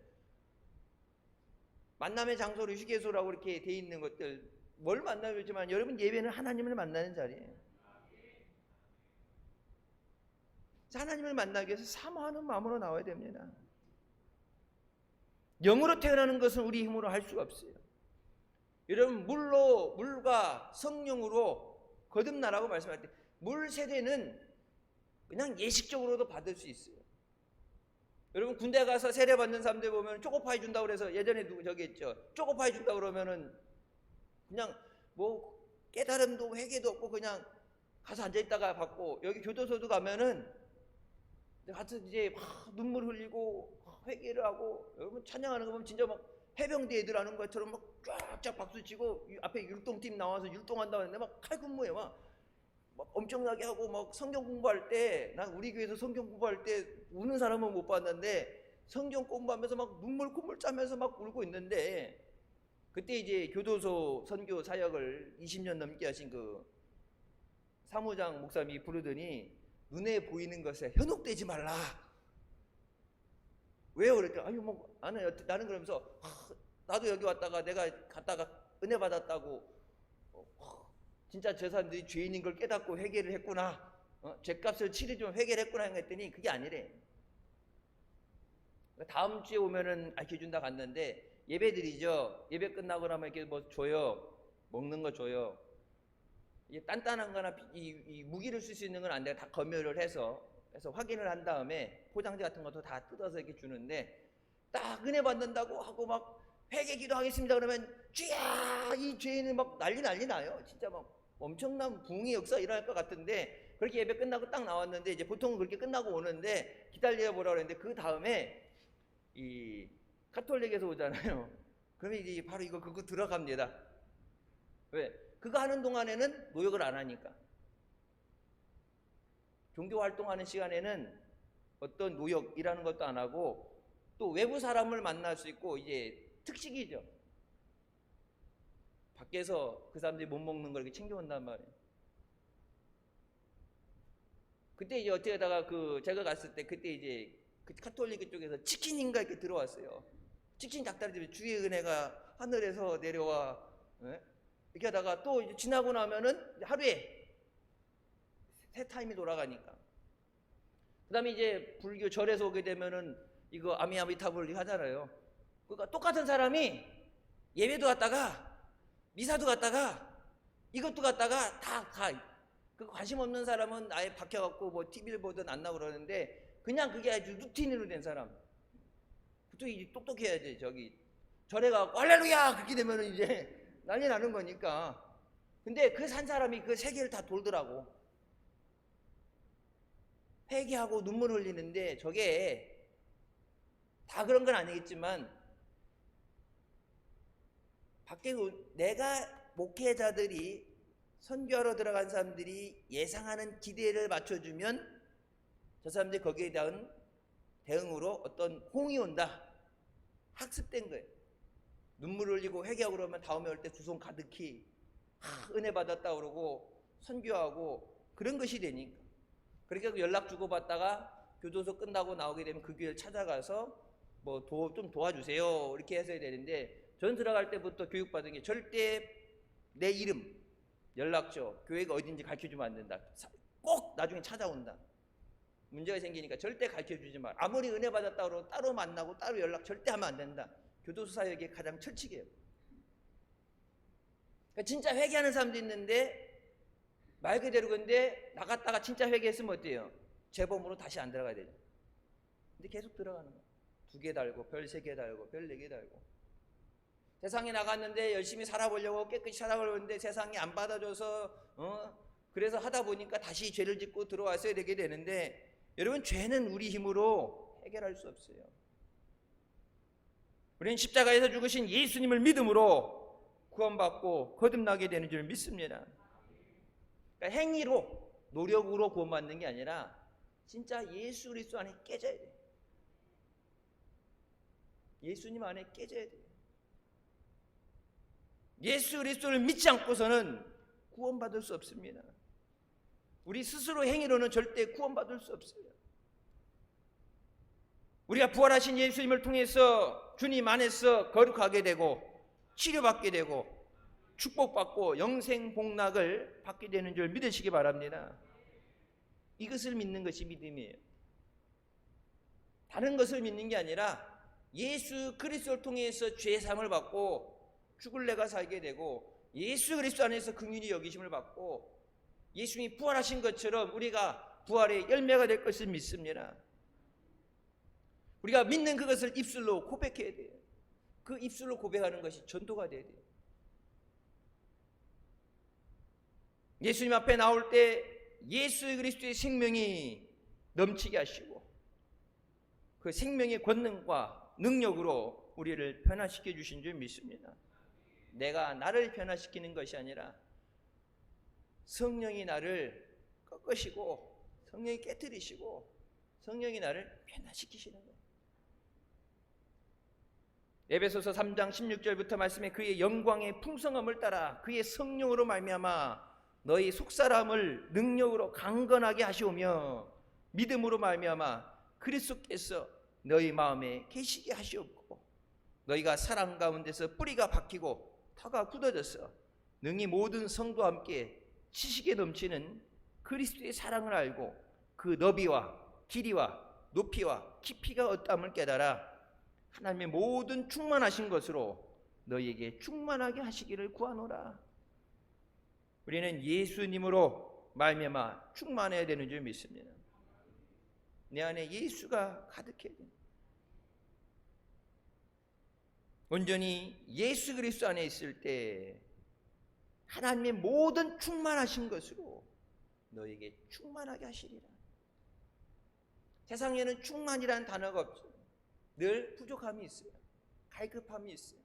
만남의 장소로 휴게소라고 이렇게 돼 있는 것들, 뭘 만나겠지만 여러분, 예배는 하나님을 만나는 자리예요. 하나님을 만나기 위해서 사모하는 마음으로 나와야 됩니다. 영으로 태어나는 것은 우리 힘으로 할 수가 없어요. 여러분, 물과 성령으로 거듭나라고 말씀할 때, 물 세례는 그냥 예식적으로도 받을 수 있어요. 여러분, 군대 가서 세례 받는 사람들 보면 초코파이 준다고 그래서, 예전에 저기 있죠, 초코파이 준다고 그러면은 그냥 뭐 깨달음도 회개도 없고 그냥 가서 앉아있다가 받고, 여기 교도소도 가면은 가서 이제 막 눈물 흘리고 회개를 하고, 여러분 찬양하는 거 보면 진짜 막 해병대 애들 하는 것처럼 막 쫙쫙 박수 치고, 앞에 율동팀 나와서 율동한다고 했는데 막 칼군무에 막 엄청나게 하고, 막 성경 공부할 때, 난 우리 교회에서 성경 공부할 때 우는 사람은 못 봤는데 성경 공부하면서 막 눈물 콧물 짜면서 막 울고 있는데, 그때 이제 교도소 선교 사역을 20년 넘게 하신 그 사무장 목사님이 부르더니, 눈에 보이는 것에 현혹되지 말라. 왜요? 그랬더니, 아유 뭐 나는 그러면서 나도 여기 왔다가 내가 갔다가 은혜 받았다고, 진짜 저 사람들이 죄인인 걸 깨닫고 회개를 했구나, 죄값을 치르지만 회개를 했구나 했더니 그게 아니래. 다음 주에 오면은 알려준다 갔는데, 예배드리죠. 예배 끝나고 나면 이렇게 뭐 줘요. 먹는 거 줘요. 이게 단단한 거나 이 무기를 쓸 수 있는 건 안 돼. 다 검열을 해서 확인을 한 다음에 포장지 같은 것도 다 뜯어서 이렇게 주는데, 딱 은혜 받는다고 하고 막 회개 기도하겠습니다 그러면 쥐야, 이 죄인은 막 난리 나요. 진짜 막 엄청난 부흥의 역사 일어날 것 같은데, 그렇게 예배 끝나고 딱 나왔는데, 이제 보통은 그렇게 끝나고 오는데 기다려 보라고 그랬는데, 그 다음에 이 카톨릭에서 오잖아요. 그러면 이제 바로 그거 들어갑니다. 왜? 그거 하는 동안에는 노역을 안 하니까. 종교 활동하는 시간에는 어떤 노역이라는 것도 안 하고, 또 외부 사람을 만날 수 있고, 이제 특식이죠. 밖에서 그 사람들이 못 먹는 걸 이렇게 챙겨온단 말이에요. 그때 이제 어떻게 하다가 제가 갔을 때, 그때 이제 그 카톨릭 쪽에서 치킨인가 이렇게 들어왔어요. 치킨 닭다리집에 주의 은혜가 하늘에서 내려와, 이렇게 하다가 또 이제 지나고 나면은 하루에 새 타임이 돌아가니까. 그 다음에 이제 불교 절에서 오게 되면은 이거 아미아미타불 하잖아요. 그러니까 똑같은 사람이 예배도 갔다가 미사도 갔다가 이것도 갔다가 다 그 관심 없는 사람은 아예 박혀갖고 뭐 TV를 보든 안 나오고 그러는데, 그냥 그게 아주 루틴으로 된 사람, 그쪽이 이제 똑똑해야지. 저기 절에 가고 할렐루야 그렇게 되면은 이제 난리 나는 거니까. 근데 그 산 사람이 그 세계를 다 돌더라고. 회개하고 눈물 흘리는데, 저게 다 그런 건 아니겠지만, 밖에 내가 목회자들이 선교하러 들어간 사람들이 예상하는 기대를 맞춰주면 저 사람들이 거기에 대한 대응으로 어떤 호응이 온다. 학습된 거예요. 눈물 흘리고 회개하고 그러면 다음에 올 때 두 손 가득히 은혜 받았다 그러고 선교하고 그런 것이 되니까. 그러니까 연락 주고받다가 교도소 끝나고 나오게 되면 그 교회를 찾아가서 뭐 좀 도와주세요 이렇게 해서 해야 되는데, 전 들어갈 때부터 교육받은 게 절대 내 이름, 연락처, 교회가 어딘지 가르쳐주면 안 된다. 꼭 나중에 찾아온다. 문제가 생기니까 절대 가르쳐주지 마. 아무리 은혜 받았다 그러고 따로 만나고 따로 연락 절대 하면 안 된다. 교도소 사역의 가장 철칙이에요. 그러니까 진짜 회개하는 사람도 있는데 말 그대로, 근데 나갔다가 진짜 회개했으면 어때요? 재범으로 다시 안 들어가야 되죠. 근데 계속 들어가는 거예요. 2개 달고 별 3개 달고 별 4개 달고. 세상에 나갔는데 열심히 살아보려고 깨끗이 살아보려는데 세상이 안 받아줘서 그래서 하다 보니까 다시 죄를 짓고 들어왔어야 되게 되는데, 여러분, 죄는 우리 힘으로 해결할 수 없어요. 우리는 십자가에서 죽으신 예수님을 믿음으로 구원받고 거듭나게 되는 줄 믿습니다. 그러니까 행위로, 노력으로 구원받는 게 아니라 진짜 예수 그리스도 안에 깨져야 돼요. 예수님 안에 깨져야 돼요. 예수 그리스도를 믿지 않고서는 구원받을 수 없습니다. 우리 스스로 행위로는 절대 구원받을 수 없어요. 우리가 부활하신 예수님을 통해서 주님 안에서 거룩하게 되고 치료받게 되고 축복받고 영생 복락을 받게 되는 줄 믿으시기 바랍니다. 이것을 믿는 것이 믿음이에요. 다른 것을 믿는 게 아니라 예수 그리스도를 통해서 죄 사함을 받고 죽을 내가 살게 되고 예수 그리스도 안에서 긍휼히 여기심을 받고 예수님이 부활하신 것처럼 우리가 부활의 열매가 될 것을 믿습니다. 우리가 믿는 그것을 입술로 고백해야 돼요. 그 입술로 고백하는 것이 전도가 돼야 돼요. 예수님 앞에 나올 때 예수 그리스도의 생명이 넘치게 하시고 그 생명의 권능과 능력으로 우리를 변화시켜 주신 줄 믿습니다. 내가 나를 변화시키는 것이 아니라 성령이 나를 꺾으시고 성령이 깨뜨리시고 성령이 나를 변화시키시는 거예요. 에베소서 3장 16절부터 말씀에 그의 영광의 풍성함을 따라 그의 성령으로 말미암아 너희 속사람을 능력으로 강건하게 하시오며 믿음으로 말미암아 그리스도께서 너희 마음에 계시게 하시옵고 너희가 사랑 가운데서 뿌리가 박히고 터가 굳어져서 능히 모든 성도와 함께 지식에 넘치는 그리스도의 사랑을 알고 그 너비와 길이와 높이와 깊이가 어떠함을 깨달아 하나님의 모든 충만하신 것으로 너희에게 충만하게 하시기를 구하노라. 우리는 예수님으로 말미암아 충만해야 되는 줄 믿습니다. 내 안에 예수가 가득해야 됩니다. 온전히 예수 그리스도 안에 있을 때 하나님의 모든 충만하신 것으로 너에게 충만하게 하시리라. 세상에는 충만이라는 단어가 없죠. 늘 부족함이 있어요. 갈급함이 있어요.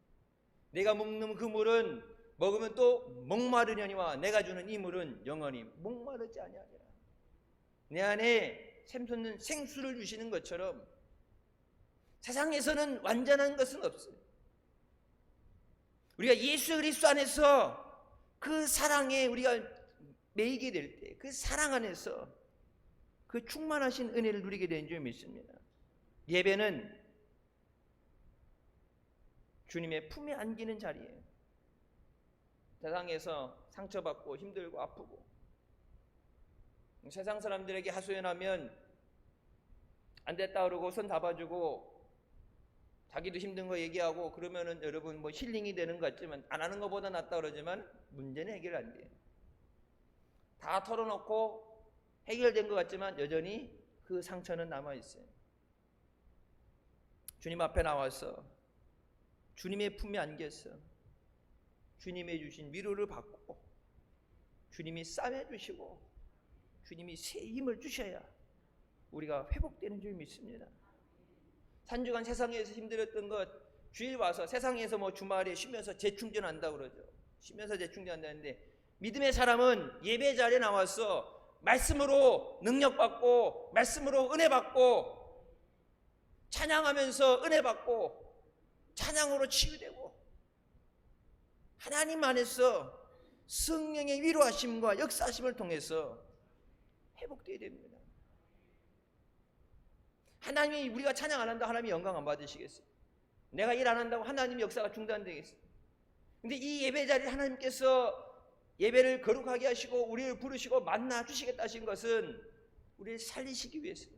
내가 먹는 그 물은 먹으면 또 목마르려니와 내가 주는 이 물은 영원히 목마르지 아니하리라. 내 안에 샘솟는 생수를 주시는 것처럼 세상에서는 완전한 것은 없어요. 우리가 예수 그리스도 안에서 그 사랑에 우리가 매이게 될 때 그 사랑 안에서 그 충만하신 은혜를 누리게 되는 줄 믿습니다. 예배는 주님의 품에 안기는 자리예요. 세상에서 상처받고 힘들고 아프고 세상 사람들에게 하소연하면 안 됐다 그러고 손 잡아주고 자기도 힘든 거 얘기하고 그러면은 여러분 뭐 힐링이 되는 것 같지만 안 하는 것보다 낫다 그러지만 문제는 해결 안 돼요. 다 털어놓고 해결된 것 같지만 여전히 그 상처는 남아있어요. 주님 앞에 나와서 주님의 품에 안겨서 주님의 주신 위로를 받고 주님이 싸매주시고 주님이 새 힘을 주셔야 우리가 회복되는 줄 믿습니다. 한 주간 세상에서 힘들었던 것 주일 와서 세상에서 뭐 주말에 쉬면서 재충전한다고 그러죠. 쉬면서 재충전한다는데 믿음의 사람은 예배 자리에 나와서 말씀으로 능력받고 말씀으로 은혜받고 찬양하면서 은혜받고 찬양으로 치유되고 하나님 안에서 성령의 위로하심과 역사하심을 통해서 회복되어야 됩니다. 하나님이 우리가 찬양 안 한다고 하나님이 영광 안 받으시겠어요? 내가 일 안 한다고 하나님 역사가 중단되겠어요? 근데 이 예배 자리에 하나님께서 예배를 거룩하게 하시고 우리를 부르시고 만나 주시겠다 하신 것은 우리를 살리시기 위해서요.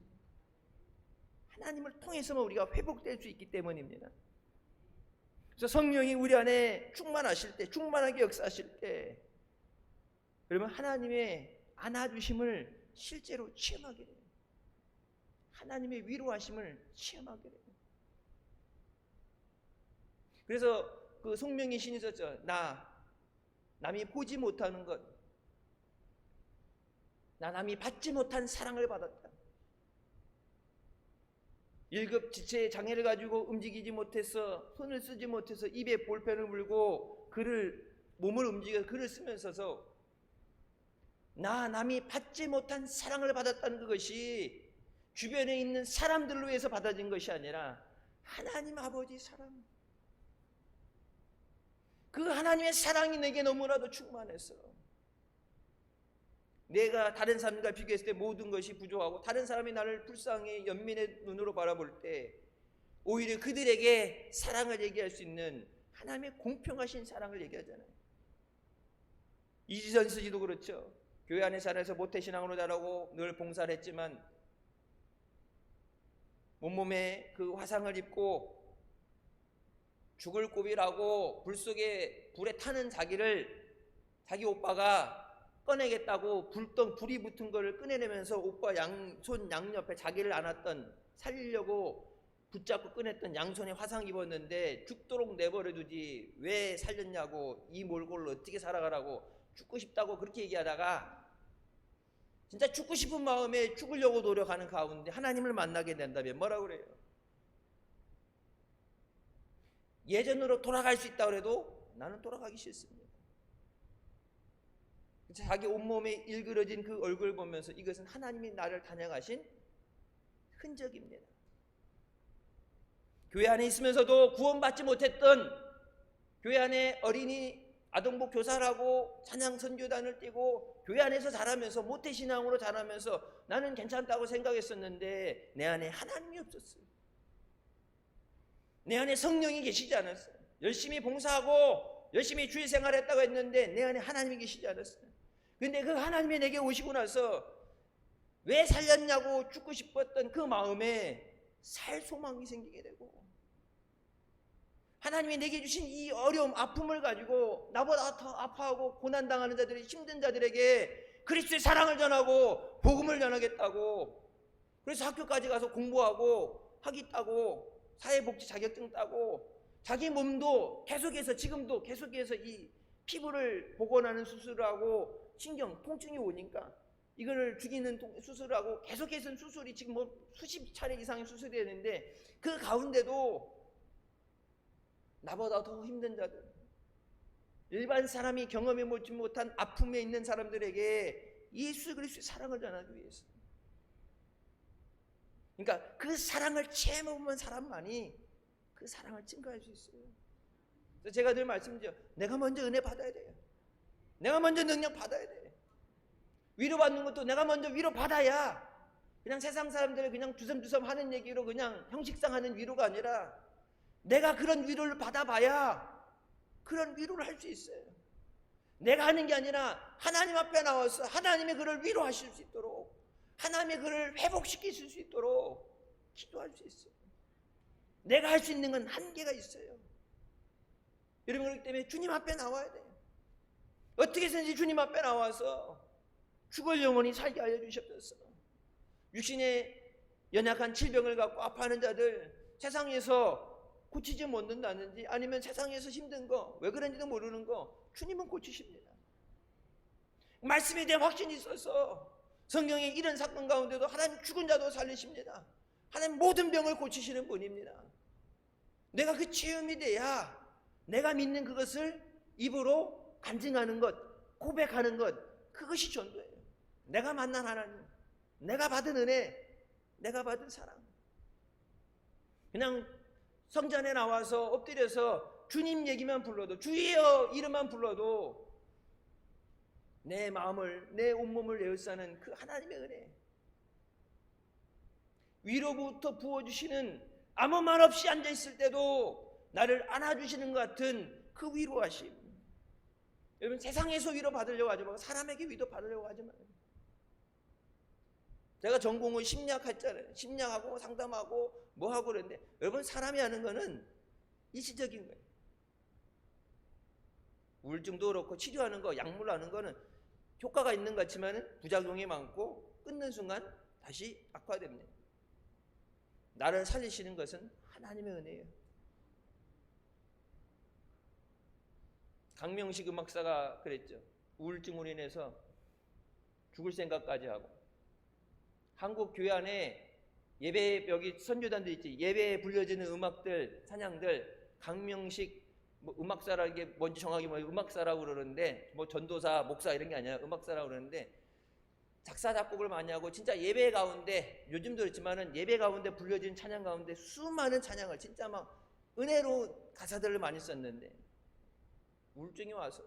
하나님을 통해서만 우리가 회복될 수 있기 때문입니다. 그래서 성령이 우리 안에 충만하실 때, 충만하게 역사하실 때 여러분 하나님의 안아주심을 실제로 체험하게 돼요. 하나님의 위로하심을 체험하게 돼요. 그래서 그 송명희 신이 썼죠. 남이 보지 못하는 것, 나 남이 받지 못한 사랑을 받았다. 1급 지체의 장애를 가지고 움직이지 못해서, 손을 쓰지 못해서 입에 볼펜을 물고 몸을 움직여 글을 쓰면서도 남이 받지 못한 사랑을 받았다는 그것이 주변에 있는 사람들로 해서 받아진 것이 아니라 하나님 아버지 사랑, 그 하나님의 사랑이 내게 너무나도 충만했어. 내가 다른 사람과 비교했을 때 모든 것이 부족하고 다른 사람이 나를 불쌍히 연민의 눈으로 바라볼 때 오히려 그들에게 사랑을 얘기할 수 있는 하나님의 공평하신 사랑을 얘기하잖아요. 이지선 스지도 그렇죠. 교회 안에 살아서 모태신앙으로 자라고 늘 봉사를 했지만 온몸에 그 화상을 입고 죽을 고비라고 불에 타는 자기 오빠가 꺼내겠다고 불이 붙은 거를 꺼내내면서 오빠 손 양옆에 자기를 안았던, 살리려고 붙잡고 꺼냈던 양손에 화상 입었는데 죽도록 내버려두지 왜 살렸냐고, 이 몰골로 어떻게 살아가라고, 죽고 싶다고 그렇게 얘기하다가 진짜 죽고 싶은 마음에 죽으려고 노력하는 가운데 하나님을 만나게 된다면 뭐라고 그래요? 예전으로 돌아갈 수 있다고 해도 나는 돌아가기 싫습니다. 자기 온몸에 일그러진 그 얼굴을 보면서 이것은 하나님이 나를 단양하신 흔적입니다. 교회 안에 있으면서도 구원받지 못했던, 교회 안에 어린이 아동복 교사를 하고 찬양 선교단을 띄고 교회 안에서 자라면서 모태신앙으로 자라면서 나는 괜찮다고 생각했었는데 내 안에 하나님이 없었어요. 내 안에 성령이 계시지 않았어요. 열심히 봉사하고 열심히 주일 생활했다고 했는데 내 안에 하나님이 계시지 않았어요. 그런데 그 하나님이 내게 오시고 나서 왜 살렸냐고 죽고 싶었던 그 마음에 살 소망이 생기게 되고, 하나님이 내게 주신 이 어려움, 아픔을 가지고 나보다 더 아파하고 고난당하는 자들이, 힘든 자들에게 그리스도의 사랑을 전하고 복음을 전하겠다고, 그래서 학교까지 가서 공부하고 학위 따고 사회복지 자격증 따고 자기 몸도 지금도 계속해서 이 피부를 복원하는 수술을 하고 신경 통증이 오니까 이거를 죽이는 수술을 하고 계속해서 수술이 지금 수십 차례 이상의 수술이 되는데 그 가운데도 나보다 더 힘든 자들, 일반 사람이 경험해 보지 못한 아픔에 있는 사람들에게 예수 그리스도의 사랑을 전하기 위해서, 그러니까 그 사랑을 체험해보면 사람만이 그 사랑을 증거할 수 있어요. 그래서 제가 늘 말씀드려요. 내가 먼저 은혜 받아야 돼요. 내가 먼저 능력 받아야 돼. 위로받는 것도 내가 먼저 위로받아야, 그냥 세상 사람들이 그냥 주섬주섬 하는 얘기로 그냥 형식상 하는 위로가 아니라 내가 그런 위로를 받아봐야 그런 위로를 할 수 있어요. 내가 하는 게 아니라 하나님 앞에 나와서 하나님의 그를 위로하실 수 있도록, 하나님의 그를 회복시키실 수 있도록 기도할 수 있어요. 내가 할 수 있는 건 한계가 있어요. 여러분, 그렇기 때문에 주님 앞에 나와야 돼요. 어떻게 해서든지 주님 앞에 나와서 죽을 영혼이 살게 알려주셨어요. 육신의 연약한 질병을 갖고 아파하는 자들, 세상에서 고치지 못한다든지 아니면 세상에서 힘든 거, 왜 그런지도 모르는 거 주님은 고치십니다. 말씀에 대한 확신이 있어서 성경의 이런 사건 가운데도 하나님 죽은 자도 살리십니다. 하나님 모든 병을 고치시는 분입니다. 내가 그 체험이 돼야 내가 믿는 그것을 입으로 간증하는 것, 고백하는 것, 그것이 전도예요. 내가 만난 하나님, 내가 받은 은혜, 내가 받은 사랑. 그냥 성전에 나와서 엎드려서 주님 얘기만 불러도, 주여 이름만 불러도 내 마음을, 내 온몸을 에워싸는 그 하나님의 은혜, 위로부터 부어주시는, 아무 말 없이 앉아있을 때도 나를 안아주시는 것 같은 그 위로하심. 여러분, 세상에서 위로 받으려고 하지 말고 사람에게 위로 받으려고 하지 말아요. 제가 전공을 심리학 했잖아요. 심리학하고 상담하고 뭐하고 그랬는데, 여러분, 사람이 하는 거는 일시적인 거예요. 우울증도 그렇고 치료하는 거, 약물하는 거는 효과가 있는 것 같지만 부작용이 많고 끊는 순간 다시 악화됩니다. 나를 살리시는 것은 하나님의 은혜예요. 강명식 음악사가 그랬죠. 우울증으로 인해서 죽을 생각까지 하고, 한국 교회 안에 예배, 여기 선교단도 있지, 예배에 불려지는 음악들, 찬양들, 강명식 음악사라는 게 뭔지 정확히 음악사라고 그러는데, 전도사, 목사 이런 게 아니라 음악사라고 그러는데, 작사 작곡을 많이 하고 진짜 예배 가운데, 요즘도 그렇지만은 예배 가운데 불려진 찬양 가운데 수많은 찬양을 진짜 막 은혜로 가사들을 많이 썼는데, 우울증이 와서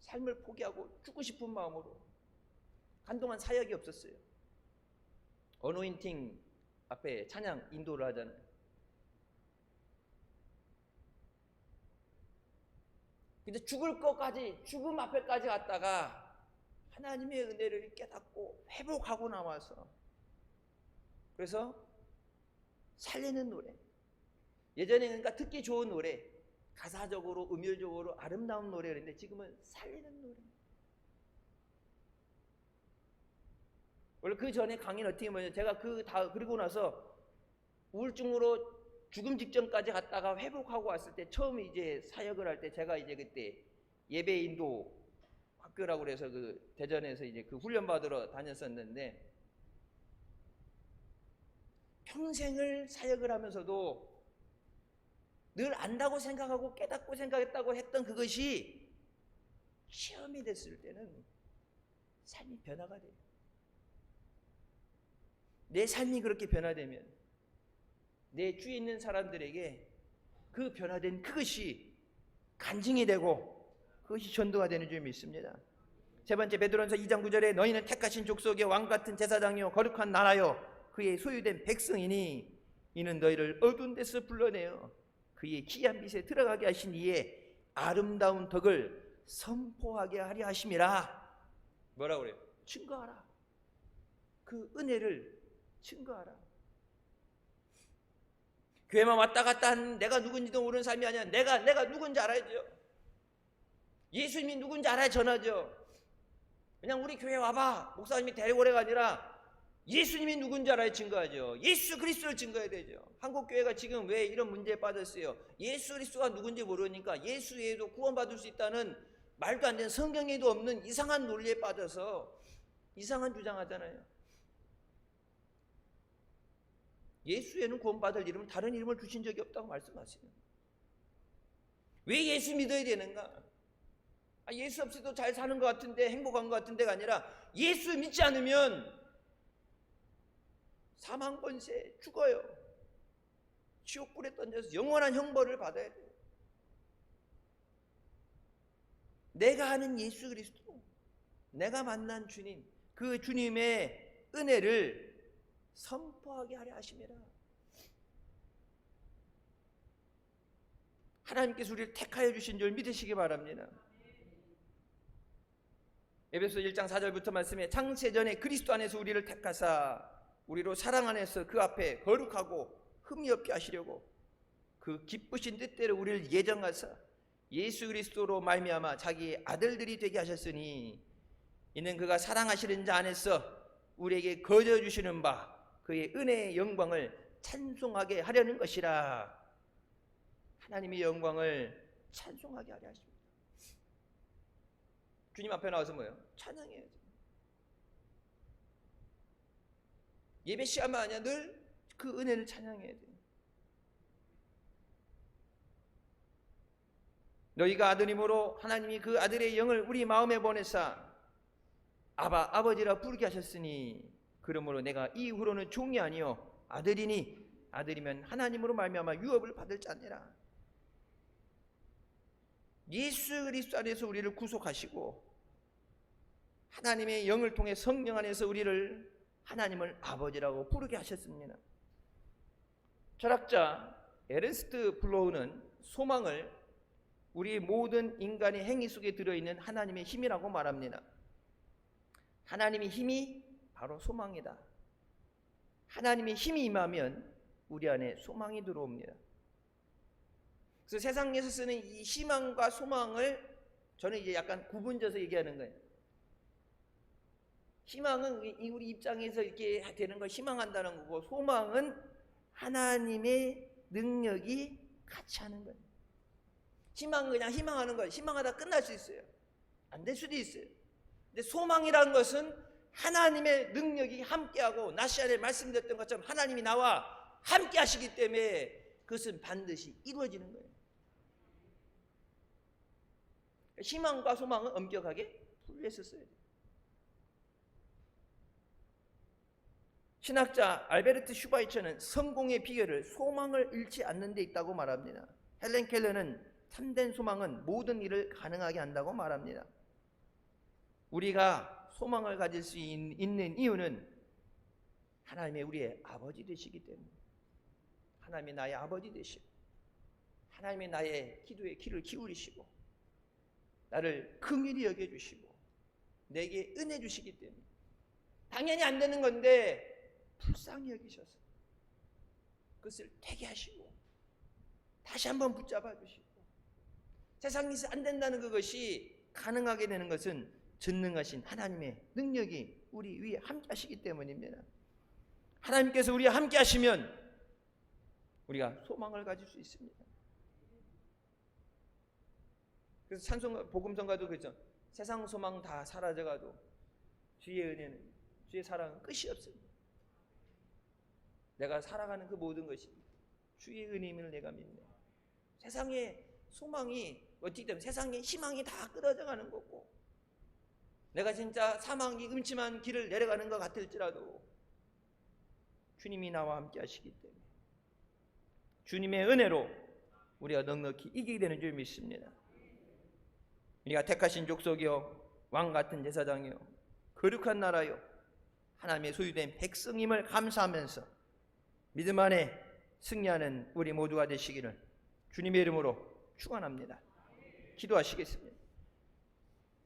삶을 포기하고 죽고 싶은 마음으로 한동안 사역이 없었어요. 어노인팅 앞에 찬양 인도를 하잖아요. 근데 죽을 것까지, 죽음 앞에까지 갔다가 하나님의 은혜를 깨닫고 회복하고 나와서, 그래서 살리는 노래, 예전에 그러니까 듣기 좋은 노래, 가사적으로 음율적으로 아름다운 노래였는데 지금은 살리는 노래. 원래 그 전에 강의는 어떻게 보면 제가 그리고 나서 우울증으로 죽음 직전까지 갔다가 회복하고 왔을 때, 처음 이제 사역을 할 때, 제가 이제 그때 예배 인도 학교라고 그래서 그 대전에서 이제 그 훈련 받으러 다녔었는데, 평생을 사역을 하면서도 늘 안다고 생각하고 깨닫고 생각했다고 했던 그것이 시험이 됐을 때는 삶이 변화가 돼요. 내 삶이 그렇게 변화되면 내 주위에 있는 사람들에게 그 변화된 그것이 간증이 되고 그것이 전도가 되는 줄 믿습니다. 세 번째, 베드로전서 2장 9절에 너희는 택하신 족속의 왕같은 제사장이요 거룩한 나라요 그의 소유된 백성이니 이는 너희를 어두운 데서 불러내어 그의 기이한 빛에 들어가게 하신 이의 아름다운 덕을 선포하게 하려 하심이라. 뭐라고 그래요? 증거하라. 그 은혜를 증거하라. 교회만 왔다 갔다 하는 내가 누군지도 모르는 삶이 아니야. 내가 누군지 알아야죠. 예수님이 누군지 알아야 전하죠. 그냥 우리 교회 와봐 목사님이 데리고 오래가 아니라 예수님이 누군지 알아야 증거하죠. 예수 그리스도를 증거해야 되죠. 한국 교회가 지금 왜 이런 문제에 빠졌어요? 예수 그리스도가 누군지 모르니까 예수 외에도 구원받을 수 있다는 말도 안 되는, 성경에도 없는 이상한 논리에 빠져서 이상한 주장하잖아요. 예수에는 구원받을 이름은 다른 이름을 주신 적이 없다고 말씀하시는. 왜 예수 믿어야 되는가? 예수 없이도 잘 사는 것 같은데, 행복한 것 같은데가 아니라 예수 믿지 않으면 사망권세 죽어요. 지옥불에 던져서 영원한 형벌을 받아야 돼요. 내가 아는 예수 그리스도, 내가 만난 주님, 그 주님의 은혜를 선포하게 하려 하심이라. 하나님께서 우리를 택하여 주신 줄 믿으시기 바랍니다. 에베소 1장 4절부터 말씀에 창세전에 그리스도 안에서 우리를 택하사 우리로 사랑 안에서 그 앞에 거룩하고 흠이 없게 하시려고 그 기쁘신 뜻대로 우리를 예정하사 예수 그리스도로 말미암아 자기의 아들들이 되게 하셨으니 이는 그가 사랑하시는 자 안에서 우리에게 거저 주시는 바 그의 은혜의 영광을 찬송하게 하려는 것이라. 하나님의 영광을 찬송하게 하려 하십니다. 주님 앞에 나와서 뭐예요? 찬양해야죠. 예배 시간만 아니야 늘 그 은혜를 찬양해야 돼요. 너희가 아들임으로 하나님이 그 아들의 영을 우리 마음에 보내사 아바 아버지라 부르게 하셨으니 그러므로 내가 이후로는 종이 아니요 아들이니 아들이면 하나님으로 말미암아 유업을 받을 자니라. 예수 그리스도 안에서 우리를 구속하시고 하나님의 영을 통해 성령 안에서 우리를 하나님을 아버지라고 부르게 하셨습니다. 철학자 에르스트 블로우는 소망을 우리 모든 인간의 행위 속에 들어있는 하나님의 힘이라고 말합니다. 하나님의 힘이 바로 소망이다. 하나님의 힘이 임하면 우리 안에 소망이 들어옵니다. 그래서 세상에서 쓰는 이 희망과 소망을 저는 이제 약간 구분져서 얘기하는 거예요. 희망은 우리 입장에서 이렇게 되는 걸 희망한다는 거고, 소망은 하나님의 능력이 같이 하는 거예요. 희망은 그냥 희망하는 거예요. 희망하다 끝날 수 있어요. 안 될 수도 있어요. 근데 소망이라는 것은 하나님의 능력이 함께하고, 낮 시간에 말씀드렸던 것처럼 하나님이 나와 함께 하시기 때문에 그것은 반드시 이루어지는 거예요. 희망과 소망은 엄격하게 분리했었어요. 신학자 알베르트 슈바이처는 성공의 비결을 소망을 잃지 않는 데 있다고 말합니다. 헬렌 켈러는 참된 소망은 모든 일을 가능하게 한다고 말합니다. 우리가 소망을 가질 수 있는 이유는 하나님의 우리의 아버지 되시기 때문에, 하나님이 나의 아버지 되시고, 하나님이 나의 기도에 귀를 기울이시고, 나를 긍휼히 여겨주시고, 내게 은혜 주시기 때문에, 당연히 안 되는 건데 불쌍히 여기셔서 그것을 되게 하시고 다시 한번 붙잡아 주시고, 세상에서 안 된다는 그것이 가능하게 되는 것은 전능하신 하나님의 능력이 우리 위에 함께 하시기 때문입니다. 하나님께서 우리와 함께 하시면 우리가 소망을 가질 수 있습니다. 그래서 찬송 복음성가도 그렇죠. 세상 소망 다 사라져가도 주의 은혜는, 주의 사랑은 끝이 없습니다. 내가 살아가는 그 모든 것이 주의 은혜임을 내가 믿네. 세상의 소망이 어떻게 되면 세상의 희망이 다 끊어져 가는 거고, 내가 진짜 사망이 음침한 길을 내려가는 것 같을지라도 주님이 나와 함께 하시기 때문에 주님의 은혜로 우리가 넉넉히 이기게 되는 줄 믿습니다. 우리가 택하신 족속이요, 왕같은 제사장이요, 거룩한 나라요, 하나님의 소유된 백성임을 감사하면서 믿음 안에 승리하는 우리 모두가 되시기를 주님의 이름으로 축원합니다. 기도하시겠습니다.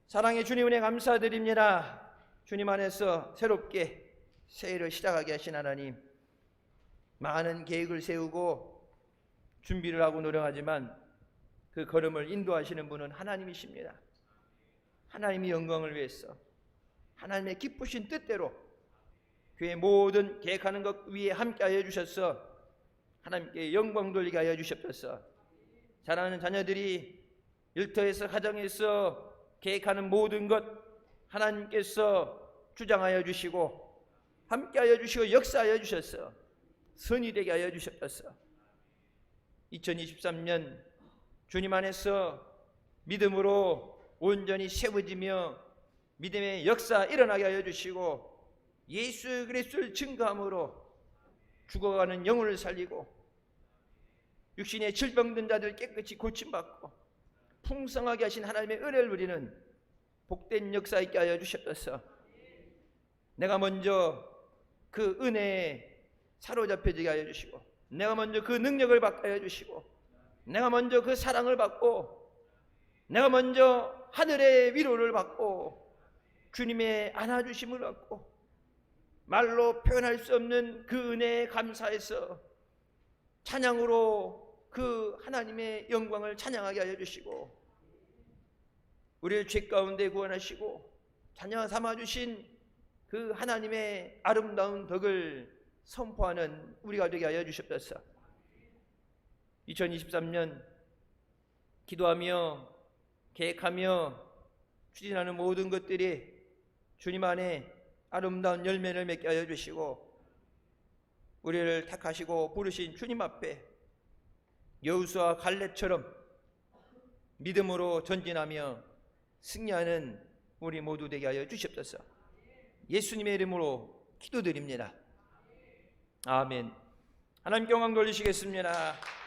사랑의 주님, 은혜 감사드립니다. 주님 안에서 새롭게 새해를 시작하게 하신 하나님, 많은 계획을 세우고 준비를 하고 노력하지만 그 걸음을 인도하시는 분은 하나님이십니다. 하나님의 영광을 위해서, 하나님의 기쁘신 뜻대로 교회 모든 계획하는 것 위에 함께 하여 주셔서 하나님께 영광 돌리게 하여 주셨소서. 사랑하는 자녀들이 일터에서, 가정에서 계획하는 모든 것 하나님께서 주장하여 주시고 함께 하여 주시고 역사하여 주셔서 선이 되게 하여 주셨소서. 2023년 주님 안에서 믿음으로 온전히 세워지며 믿음의 역사 일어나게 하여 주시고, 예수 그리스도를 증거함으로 죽어가는 영혼을 살리고 육신의 질병든 자들 깨끗이 고침받고 풍성하게 하신 하나님의 은혜를 누리는 복된 역사 있게 하여 주셨소서. 내가 먼저 그 은혜에 사로잡혀지게 하여 주시고, 내가 먼저 그 능력을 받게 하여 주시고, 내가 먼저 그 사랑을 받고, 내가 먼저 하늘의 위로를 받고 주님의 안아주심을 받고 말로 표현할 수 없는 그 은혜에 감사해서 찬양으로 그 하나님의 영광을 찬양하게 하여 주시고, 우리를 죄 가운데 구원하시고 자녀 삼아주신 그 하나님의 아름다운 덕을 선포하는 우리가 되게 하여 주셨소서. 2023년 기도하며 계획하며 추진하는 모든 것들이 주님 안에 아름다운 열매를 맺게 하여 주시고, 우리를 택하시고 부르신 주님 앞에 여호수아 갈렙처럼 믿음으로 전진하며 승리하는 우리 모두 되게 하여 주시옵소서. 예수님의 이름으로 기도드립니다. 아멘. 하나님께 영광 돌리시겠습니다.